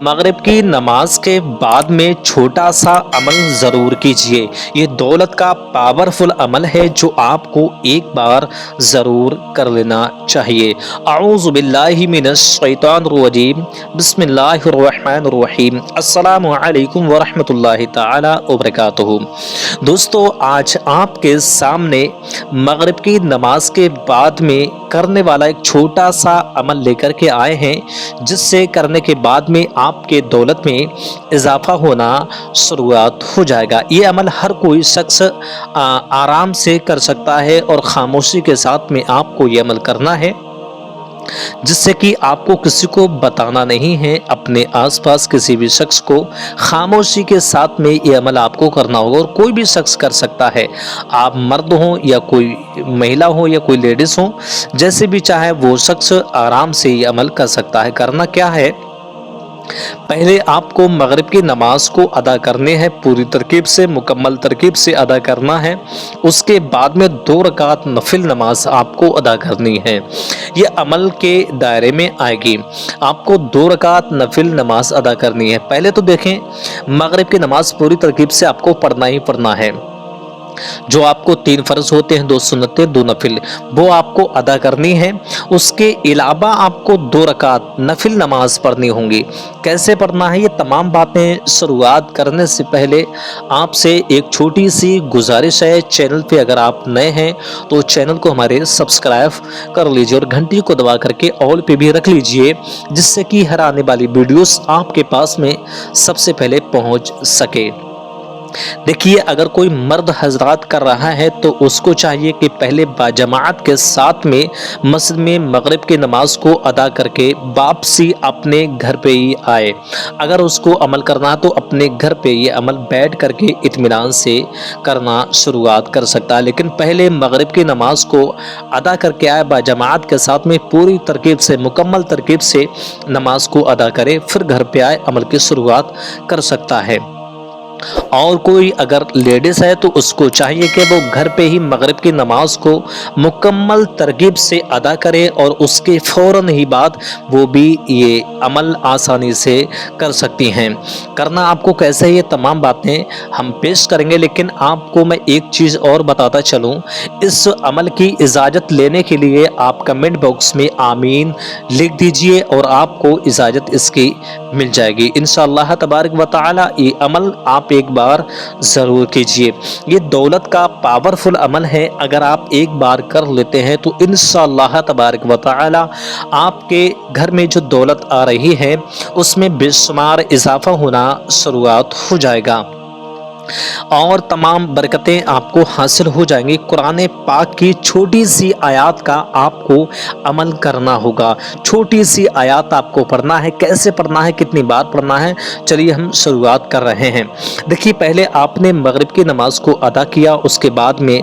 मगरिब की नमाज के बाद में छोटा सा अमल ज़रूर कीजिए। ये दौलत का पावरफुल अमल है जो आपको एक बार ज़रूर कर लेना चाहिए। अऊज़ु बिल्लाहि मिनश शैतानिर रजीम। बिस्मिल्लाहिर रहमानिर रहीम। अस्सलामु अलैकुम व रहमतुल्लाहि तआला व बरकातुहू। दोस्तों, आज आपके सामने मगरिब की नमाज के बाद में करने वाला एक छोटा सा अमल लेकर के आए हैं, जिससे करने के बाद में आपके दौलत में इजाफा होना शुरुआत हो जाएगा। ये अमल हर कोई शख्स आराम से कर सकता है और खामोशी के साथ में आपको ये अमल करना है, जिससे कि आपको किसी को बताना नहीं है। अपने आसपास किसी भी शख्स को खामोशी के साथ में ये अमल आपको करना होगा और कोई भी शख्स कर सकता है। आप मर्द हो या कोई महिला हो या कोई लेडीज हो, जैसे भी चाहे वो शख्स आराम से ये अमल कर सकता है। करना क्या है, पहले आपको मगरिब की नमाज को अदा करने हैं, पूरी तरकीब से मुकम्मल तरकीब से अदा करना है। उसके बाद में 2 रकात नफिल नमाज आपको अदा करनी है। ये अमल के दायरे में आएगी। आपको 2 रकात नफिल नमाज अदा करनी है। पहले तो देखें, मगरिब की नमाज पूरी तरकीब से आपको पढ़ना ही पढ़ना है। जो आपको 3 फर्ज होते हैं, 2 सुन्नतें 2 नफिल, वो आपको अदा करनी है। उसके अलावा आपको 2 रकात नफिल नमाज पढ़नी होंगी। कैसे पढ़ना है, ये तमाम बातें शुरुआत करने से पहले आपसे एक छोटी सी गुजारिश है। चैनल पे अगर आप नए हैं तो चैनल को हमारे सब्सक्राइब कर लीजिए और घंटी को दबा करके ऑल पे भी रख लीजिए, जिससे कि हर आने वाली वीडियोस आपके पास में सबसे पहले पहुंच सके। देखिए, अगर कोई मर्द हजरात कर रहा है तो उसको चाहिए कि पहले बाजमात के साथ में मस्जिद में मगरिब की नमाज को अदा करके वापसी अपने घर पे ही आए। अगर उसको अमल करना है तो अपने घर पे ये अमल बैठ करके इत्मीनान से करना शुरुआत कर सकता है, लेकिन पहले मगरिब की नमाज को अदा करके आए बाजमात के साथ में, पूरी तरकीब से मुकम्मल तरकीब से नमाज को अदा करे, फिर घर पे आए अमल की शुरुआत कर सकता है। और कोई अगर लेडीज़ है तो उसको चाहिए कि वो घर पे ही मगरिब की नमाज को मुकम्मल तरकीब से अदा करे और उसके फ़ौरन ही बाद वो भी ये अमल आसानी से कर सकती हैं। करना आपको कैसे, ये तमाम बातें हम पेश करेंगे, लेकिन आपको मैं एक चीज़ और बताता चलूँ। इस अमल की इजाज़त लेने के लिए आप कमेंट बॉक्स में आमीन लिख दीजिए और आपको इजाज़त इसकी मिल जाएगी इंशाअल्लाह तबारक व तआला। ये अमल आप एक बार ज़रूर कीजिए। ये दौलत का पावरफुल अमल है। अगर आप एक बार कर लेते हैं तो इंशाअल्लाह तबारक व तआला आपके घर में जो दौलत आ रही है उसमें बेशुमार इजाफा होना शुरुआत हो जाएगा और तमाम बरकतें आपको हासिल हो जाएंगी। कुरान पाक की छोटी सी आयत का आपको अमल करना होगा। छोटी सी आयत आपको पढ़ना है। कैसे पढ़ना है, कितनी बार पढ़ना है, चलिए हम शुरुआत कर रहे हैं। देखिए, पहले आपने मगरिब की नमाज को अदा किया, उसके बाद में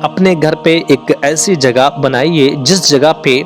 अपने घर पे एक ऐसी जगह बनाइए जिस जगह पे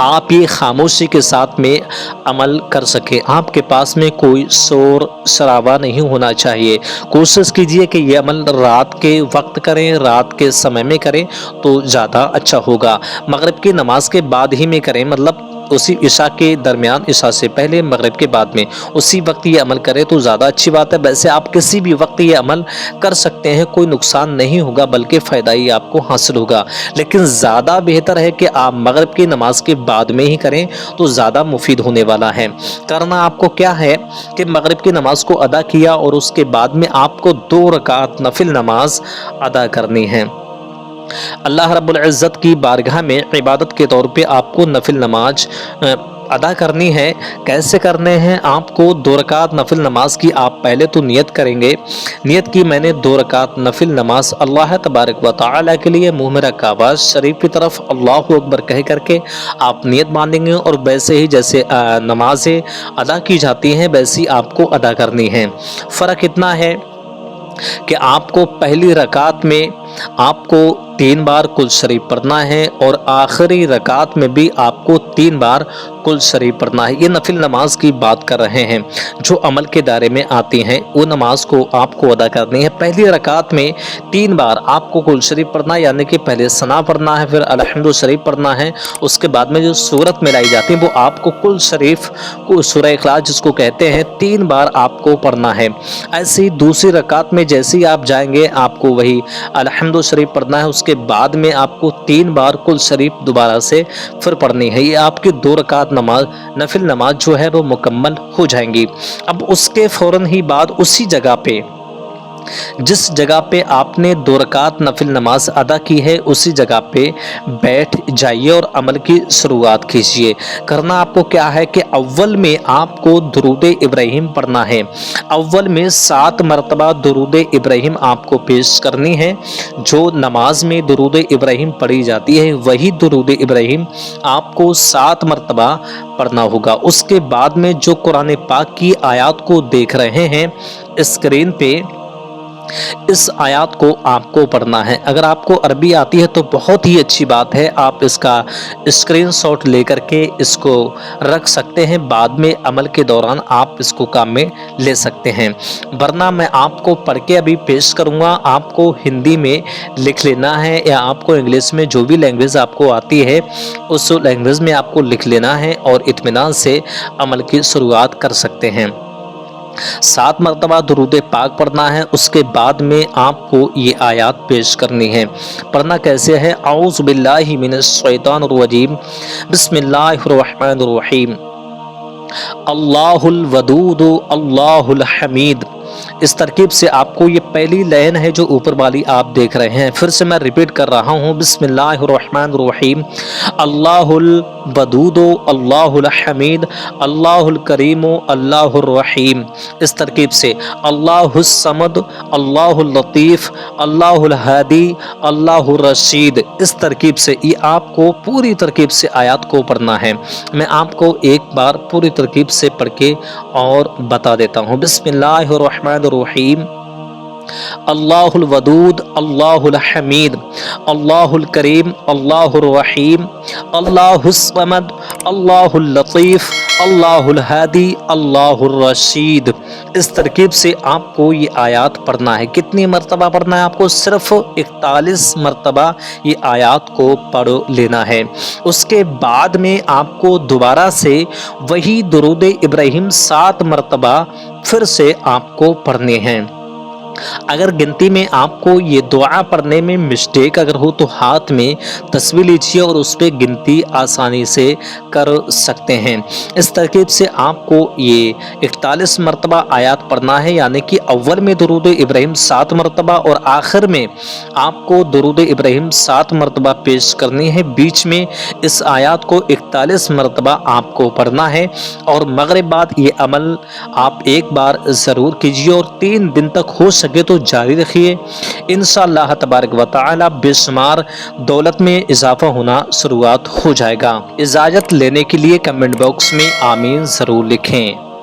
आप ये खामोशी के साथ में अमल कर सके। आपके पास में कोई शोर शराबा नहीं होना चाहिए। कोशिश कीजिए कि ये अमल रात के वक्त करें, रात के समय में करें तो ज़्यादा अच्छा होगा। मगरिब की नमाज के बाद ही में करें, मतलब उसी इशा के दरमियान, इशा से पहले मगरिब के बाद में उसी वक्त ये अमल करें तो ज़्यादा अच्छी बात है। वैसे आप किसी भी वक्त ये अमल कर सकते हैं, कोई नुकसान नहीं होगा बल्कि फ़ायदा ही आपको हासिल होगा, लेकिन ज़्यादा बेहतर है कि आप मगरिब की नमाज के बाद में ही करें तो ज़्यादा मुफीद होने वाला है। करना आपको क्या है कि मगरिब की नमाज को अदा किया और उसके बाद में आपको 2 रकात नफिल नमाज अदा करनी है। अल्लाह रब्बुल इज़्ज़त की बारगाह में इबादत के तौर पे आपको नफिल नमाज अदा करनी है। कैसे करने हैं, आपको 2 रकात नफिल नमाज की आप पहले तो नियत करेंगे। नियत की मैंने 2 रकात नफिल नमाज अल्लाह तबारक व तआला के लिए, मुँह में रखा आवाज़ शरीफ की तरफ अल्लाहु अकबर कह करके आप नियत बांधेंगे और वैसे ही जैसे नमाजें अदा की जाती हैं वैसी आपको अदा करनी है। फ़र्क इतना है कि आपको पहली रकात में आपको 3 बार कुल शरीफ पढ़ना है और आखिरी रकात में भी आपको 3 बार कुल शरीफ पढ़ना है। ये नफिल नमाज की बात कर रहे हैं जो अमल के दायरे में आती हैं, वो नमाज को आपको अदा करनी है। पहली रकात में 3 बार आपको कुल शरीफ पढ़ना है, यानी कि पहले सना पढ़ना है, फिर अलहम्दु शरीफ पढ़ना है। उसके बाद में जो सूरत मिलाई जाती है वो आपको कुल शरीफ को सूरह इखलास जिसको कहते हैं 3 बार आपको पढ़ना है। ऐसे ही दूसरी रकात में जैसे ही आप जाएंगे आपको वही अलहम्दु शरीफ पढ़ना है, उसके बाद में आपको 3 बार कुल शरीफ दोबारा से फिर पढ़नी है। ये आपकी 2 रकात नमाज नफिल नमाज जो है वो मुकम्मल हो जाएंगी। अब उसके फौरन ही बाद उसी जगह पे जिस जगह पे आपने 2 रकात नफिल नमाज अदा की है उसी जगह पे बैठ जाइए और अमल की शुरुआत कीजिए। करना आपको क्या है कि अव्वल में आपको दुरूद इब्राहिम पढ़ना है। अव्वल में 7 मरतबा दुरूद इब्राहिम आपको पेश करनी है। जो नमाज में दुरूद इब्राहिम पढ़ी जाती है वही दुरूद इब्राहिम आपको 7 मरतबा पढ़ना होगा। उसके बाद में जो कुरान पाक की आयत को देख रहे हैं स्क्रीन पे, इस आयत को आपको पढ़ना है। अगर आपको अरबी आती है तो बहुत ही अच्छी बात है, आप इसका स्क्रीनशॉट लेकर के इसको रख सकते हैं, बाद में अमल के दौरान आप इसको काम में ले सकते हैं। वरना मैं आपको पढ़ के अभी पेश करूंगा, आपको हिंदी में लिख लेना है या आपको इंग्लिश में जो भी लैंग्वेज आपको आती है उस लैंग्वेज में आपको लिख लेना है और इत्मीनान से अमल की शुरुआत कर सकते हैं। 7 मरतबा दुरूद पाक पढ़ना है। उसके बाद में आपको ये आयत पेश करनी है। पढ़ना कैसे है? औज़ु बिल्लाहि मिनश शैतानिर रजीम, बिस्मिल्लाहिर रहमानिर रहीम, अल्लाहुल वदूद अल्लाहुल हमीद। इस तरकीब से आपको ये पहली लाइन है जो ऊपर वाली आप देख रहे हैं, फिर से मैं रिपीट कर रहा हूँ, बिस्मिल्लाहिर रहमानिर रहीम, अल्लाहुल वदूद अल्लाहुल हमीद अल्लाहुल करीम अल्लाहुर रहीम। इस तरकीब से अल्लाहुस समद अल्लाहुल लतीफ़ अल्लाहुल हादी अल्लाहुर रशीद। इस तरकीब से ये आपको पूरी तरकीब से आयत को पढ़ना है। मैं आपको एक बार पूरी तरकीब से पढ़ के और बता देता हूँ। बिस्मिल्लाहिर रहमानिर रहीम, अल्लाहुल वदूद अल्लाहुल हमीद अल्लाहुल करीम अल्लाहुर रहीम अल्लाहुस समद अल्लाहुल लतीफ़ अल्लाहुल हादी अल्लाहुर रशीद। इस तरकीब से आपको ये आयत पढ़ना है। कितनी मरतबा पढ़ना है? आपको सिर्फ 41 मरतबा ये आयत को पढ़ लेना है। उसके बाद में आपको दोबारा से वही दुरूद इब्राहिम 7 मरतबा फिर से आपको पढ़ने हैं। अगर गिनती में आपको ये दुआ पढ़ने में मिस्टेक अगर हो तो हाथ में तस्वीर लीजिए और उस पर गिनती आसानी से कर सकते हैं। इस तरकीब से आपको ये 41 मरतबा आयत पढ़ना है, यानी कि अव्वल में दुरूद इब्राहिम 7 मरतबा और आखिर में आपको दुरूद इब्राहिम 7 मरतबा पेश करनी है। बीच में इस आयत को 41 मरतबा आपको पढ़ना है और मगरिब बाद ये अमल आप एक बार ज़रूर कीजिए और 3 दिन तक हो सके तो जारी रखिए। इंशाअल्लाह तबारक व तआला बेशुमार दौलत में इजाफा होना शुरुआत हो जाएगा। इजाज़त लेने के लिए कमेंट बॉक्स में आमीन ज़रूर लिखें।